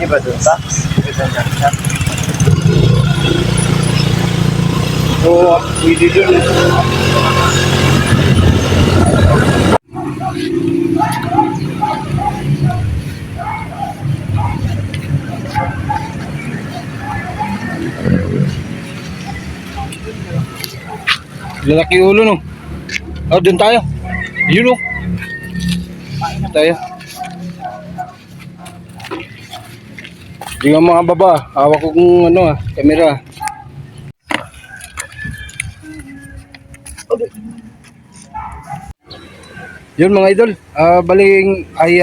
Di ba doon pa? Di ba doon pa? Oo, pwede dun. Lalaki ulo no. Oh, dun tayo. Yun no. Tayo. Di nga mga baba. Hawak ko kung ano kamera. Yun mga idol, baling ay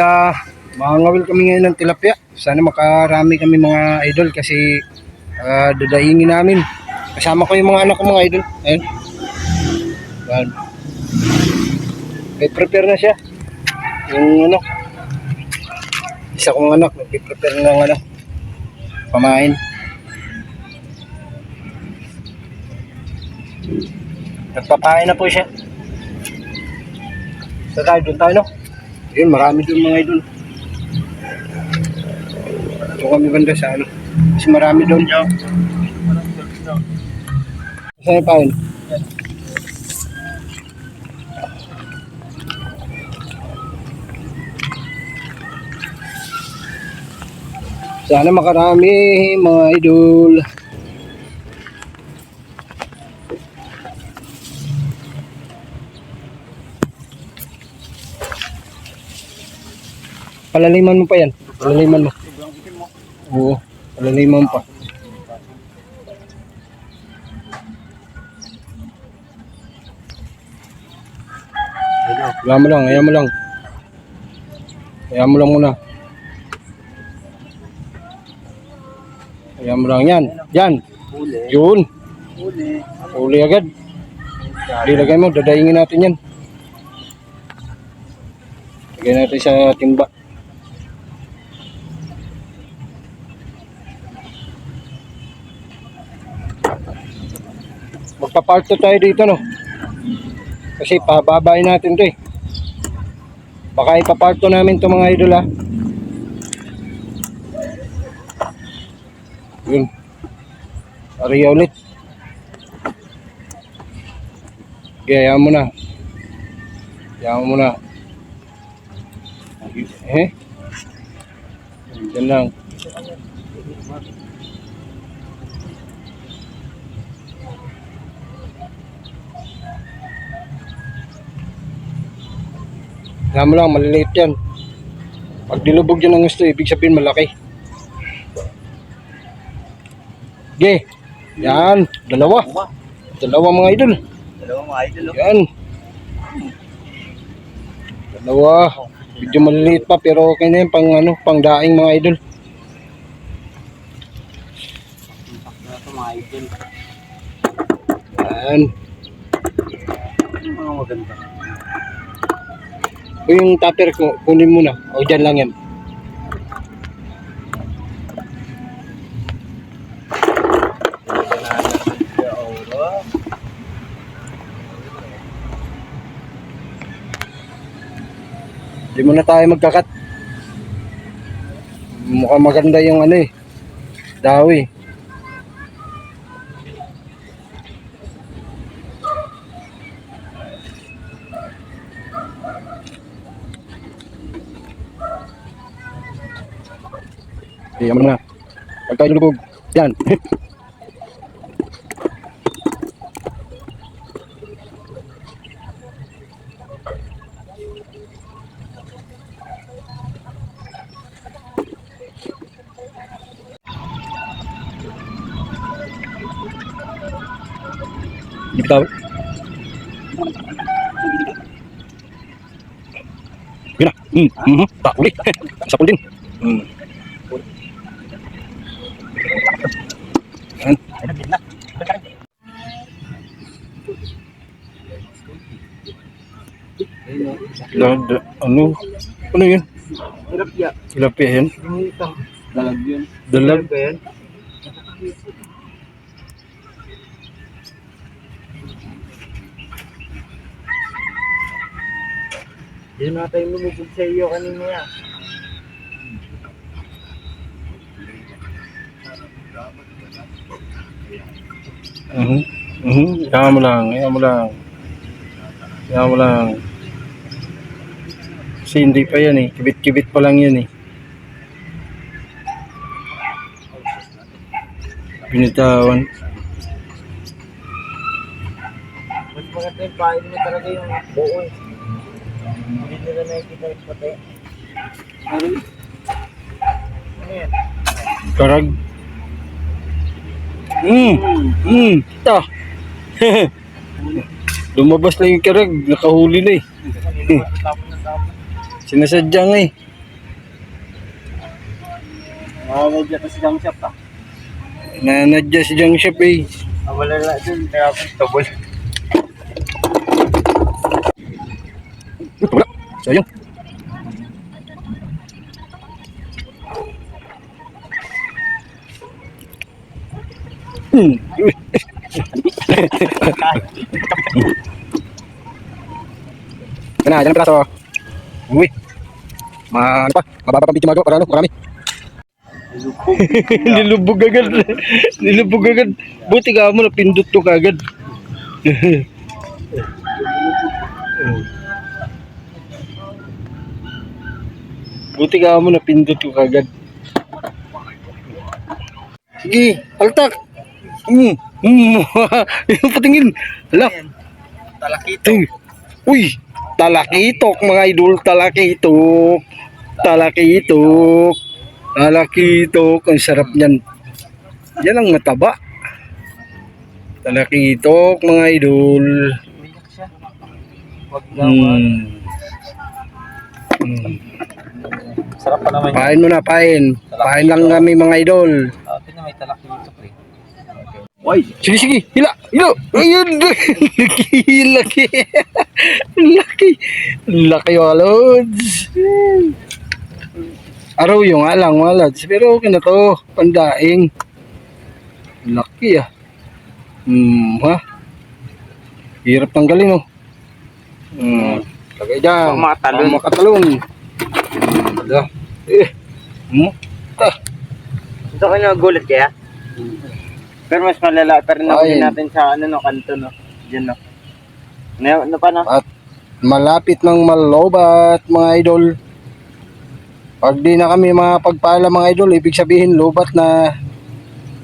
mangawil kami ngayon ng tilapia. Sana makarami kami mga idol kasi dadaingin namin. Kasama ko yung mga anak ko mga idol. Ayun. Yan. May prepare na siya. Yung ano, isa kong anak, nag-prepare na ng ano, pamain. Nagpapain na po siya. So tayo, doon tayo no? Yun, marami doon mga idol. Ito kami banda sa ano. Kasi marami doon. Saan yung pain? Sana makarami mga idol. Palaliman mo pa yan. Palaliman mo. Oo. Palaliman pa. Ayan mo lang. Ayan mo lang. Ayan mo lang muna. Ayan mo lang yan. Yan. Yun. Uli agad. Dilagay mo. Dadaingin natin yan. Lagay natin sa timba. Magpa-part 2 tayo dito no. Kasi pababain natin 'to eh. Baka ipa-part 2 namin 'to mga idol ha. Yun. Ariya ulit. Hayaan mo na. Hayaan mo na. Diyan lang. Alam mo lang, maliliit yan. Pag dilubog yan ng gusto, ibig sabihin malaki. Okay. Yan. Dalawa mga idol. Dalawa mga idol. Yan. Dalawa. Medyo maliliit pa pero okay na yan pang, ano, pang daing mga idol. Ito mga idol. Yan. Mga maganda. O yung tupper ko, kunin mo na. O dyan lang yan. Hindi mo na tayo magkakat. Mukhang maganda yung ano eh. Dawi. Yan mo na. Pagka lubog. Yan. Bitaw. Yun na. Uli. Sapul din. Yan. Ano? Ano yun? Tilapia. Tilapia yan? Ito. Dalag yun. Dalag? Yan. Yun na tayo lumubog sa iyo kanina yan. Kaya mo lang, kaya mo lang. Kaya mo lang. Kasi hindi pa yan eh. Kibit-kibit pa lang yan eh. Binitawan. Mas maganda yung pain mo talaga yung buo eh. Hindi nila nakikita yung pati. Ano yan? Karag. Ta. Lumabas lang yung karag. Nakahuli na eh. Sinasadya nga eh. Nakakadya pa si Jam Shop ah. Nanadya si Jang Shop eh. Wala na dun, kaya ako tabol. Wala. Sayang. Yan ang piraso. Uy. Ano pa? Mababa pang video para ano, marami. Nilubog agad. Nilubog agad. Buti ka mo napindot to kagad. Buti ka mo napindot to kagad. Sige, altak. Patingin. Hala. Talakito. Uy, talakitok mga idol, talakitok. Talakitok. Talakitok, ang sarap niyan. Yan ang mataba. Talakitok mga idol. Umiyak siya. Wag naman. Sarap pa naman. Pain mo na, pain. Pain lang kami mga idol. Ito na may talakito pre. Oy! Sige, sige. Hila, hila. Ayun. Laki. Laki. Laki mga lods. Araw yung alang mga lods. Pero okay na to. Pandaing. Laki ah. Ha? Hirap tanggalin oh. Lagay dyan. Makatalon. Makatalon. Wala. Gusto ko na gulat kaya? Pero mas malala pa rin Ayun. natin sa ano no, kanto no. Diyan no. Ano pa no? At malapit ng malobat mga idol. Pag di na kami mapagpala mga idol, ibig sabihin lobat na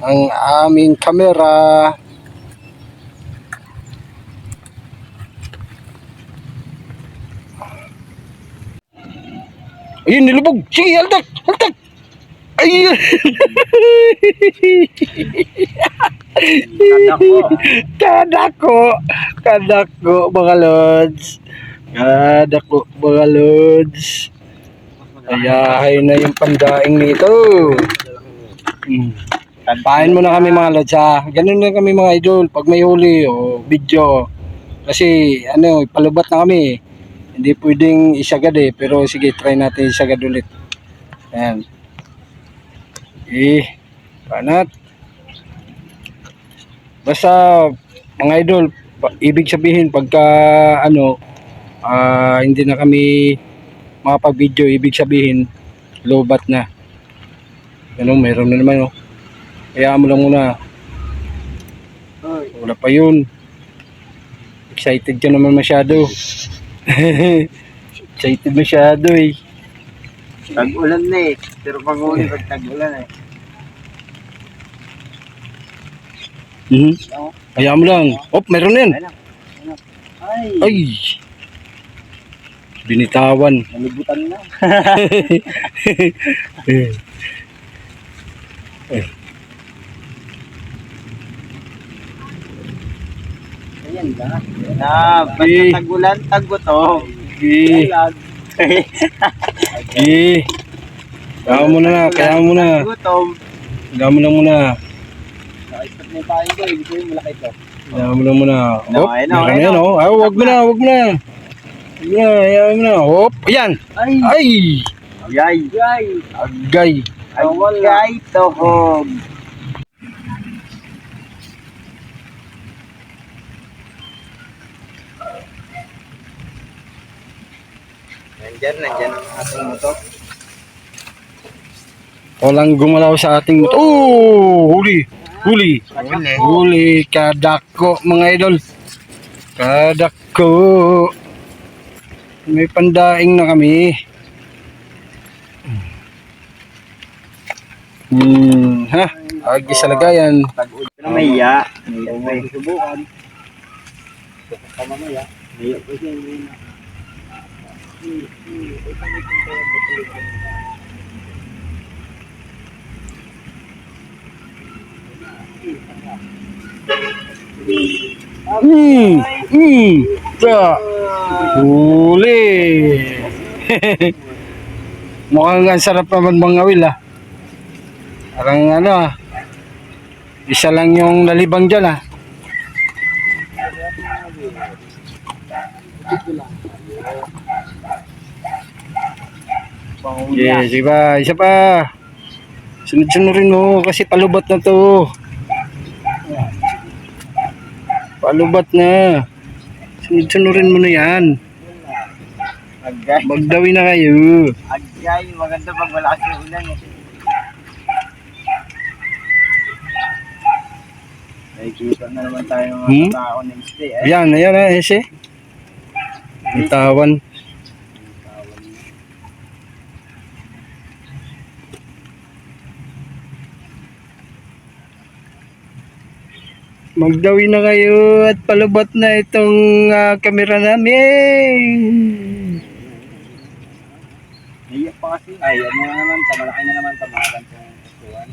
ang aming kamera. Ayun, nilubog. Sige, haltak, haltak. Ayun. Kadako. Kadako. Kadako, mga lods. Kadako, mga lods. Ayahay na yung pandaing nito. Pain mo na kami mga lods ha. Ganun na kami mga idol. Pag may huli o video. Kasi ano, palubat na kami. Hindi pwedeng isagad eh. Pero sige, try natin isagad ulit. Ayan. Panat. Basta mga idol, ibig sabihin pagka ano, hindi na kami makapag-video, ibig sabihin lobat na. Ano, mayroon na naman oh. Kaya mo lang muna. Wala pa yun. Excited ka naman masyado. Excited masyado eh. Tag-ulan na eh. Pero pag huli pag tag-ulan eh. Kaya mo lang. Oh, meron yan. Ay. Ay. Binitawan. Nalibutan na. Ayan ba? Pag tag-ulan, tag-gutom. Kaya mo na, kaya mo na. Gutom. Kaya mo lang muna. Nakaipat na tayo ko. Ibig sabihin malaki ito. Kaya mo lang muna. No, Hop, ayun, meron ayun, yan oh. Ay, wag mo na, wag mo na. Wag mo na, ayaw mo na. Hop, ayan. Ay. Ay. Yay. Yay. Agay. Agay tohog. Nandyan ang ating motor. Walang gumalaw sa ating motor. Oh, huli. Huli. Huli. Kadako mga idol. Kadako. May pandaing na kami. Ha? Agi sa lagayan. May iya. May subukan. Mamaya. May ko siya. Huli. Mukhang ang sarap naman mga Will ah. Parang ano ah. Isa lang yung nalibang dyan ah. Yes, iba. Isa pa. Sunod-sunurin mo kasi palubat na to. Palubat na. Sunod-sunurin mo na yan. Agay. Magdawi na kayo. Agay. Maganda pag malakas yung ulan eh. Nakikita na naman tayo mga tao na stay eh. Ayan, ayan na, ese. Bitawan. Magdawi na kayo at palubat na itong kamera namin. Naiyak pa kasi. Ay, ano na naman, tamalaki na naman, tamakan sa kustuan.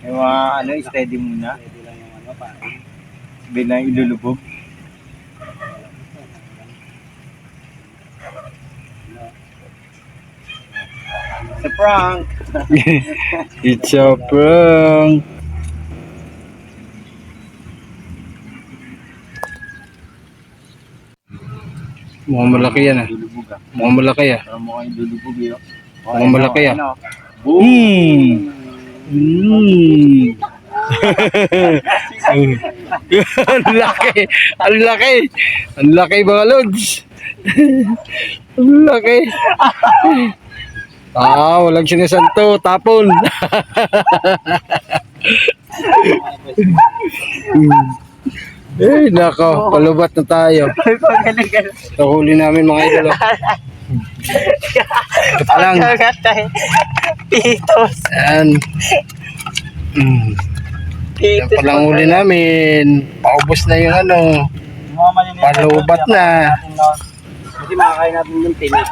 Yung mga ano, steady muna. Steady lang yung ano, parang bilang ilulubog. It's a prank! It's a prank. Mukhang malaki yan ah. Ilulubog ah. Mukhang malaki ah. Parang mukhang ilulubog yun. Mukhang malaki ah. Ano? Ang laki. Ang laki. Ang laki mga lods. Ang laki. Walang sinasanto. Tapon. Nako. Palubat na tayo. Nahuli namin mga idol. Ito pa lang. Pitos! Ayan. Yan pa lang huli namin. Paubos na yung ano. Palubat na. Kasi makakain natin yung tinik.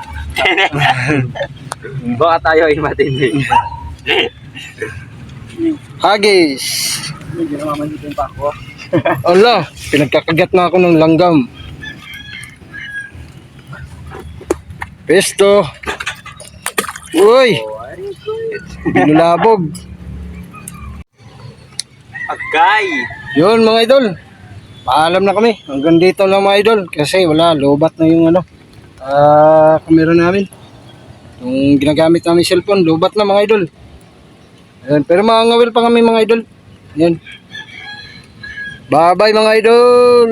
Baka tayo ay matindi. Hagis. Hindi na mamanitin pa ako. Ala, pinagkakagat na ako ng langgam. Pesto. Uy. Binulabog. Agay! Yun mga idol. Paalam na kami. Hanggang dito lang mga idol. Kasi wala, lobat na yung ano. Kamera namin. Yung ginagamit namin cellphone, lobat na mga idol. Ayan, pero mga ngawil pa kami mga idol. Ayan. Bye bye mga idol.